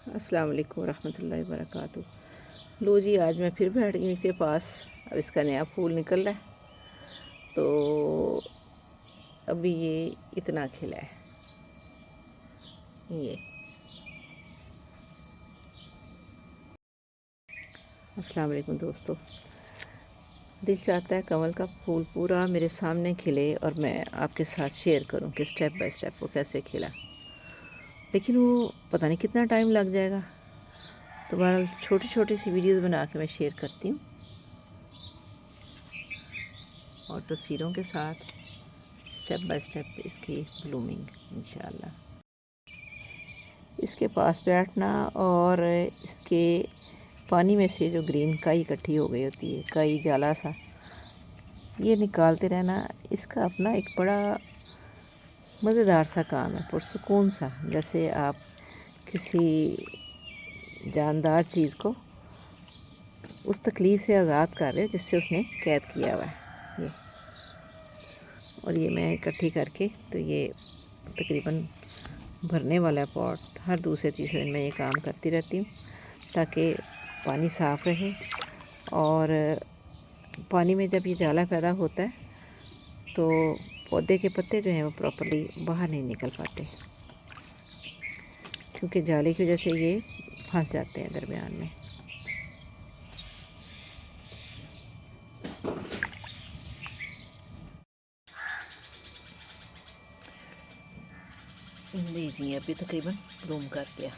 अस्सलाम वालेकुम रहमतुल्लाहि वबरकातुहू। लो जी, आज मैं फिर बैठ गई इसके पास। अब इसका नया फूल निकल रहा है, तो अभी ये इतना खिला है। ये अस्सलाम वालेकुम दोस्तों। दिल चाहता है कमल का फूल पूरा मेरे सामने खिले और मैं आपके साथ शेयर करूं कि स्टेप बाय स्टेप वो कैसे खिला, लेकिन वो पता नहीं कितना टाइम लग जाएगा। तो बहरहाल छोटी छोटी सी वीडियोस बना के मैं शेयर करती हूँ और तस्वीरों के साथ स्टेप बाय स्टेप इसकी ब्लूमिंग इंशाल्लाह। इसके पास बैठना और इसके पानी में से जो ग्रीन काई इकट्ठी हो गई होती है, काई जाला सा, ये निकालते रहना इसका अपना एक बड़ा मज़ेदार सा काम है, पुरसुकून सा। जैसे आप किसी जानदार चीज़ को उस तकलीफ़ से आज़ाद कर रहे हो जिससे उसने कैद किया हुआ है। ये और ये मैं इकट्ठी करके, तो ये तकरीबन भरने वाला पॉट हर दूसरे तीसरे दिन मैं ये काम करती रहती हूँ ताकि पानी साफ़ रहे। और पानी में जब ये जाला पैदा होता है तो पौधे के पत्ते जो हैं वो प्रॉपर्ली बाहर नहीं निकल पाते, क्योंकि जाले की वजह से ये फंस जाते हैं दरमियान में। लीजिए, अभी तकरीबन ब्लूम कर गया।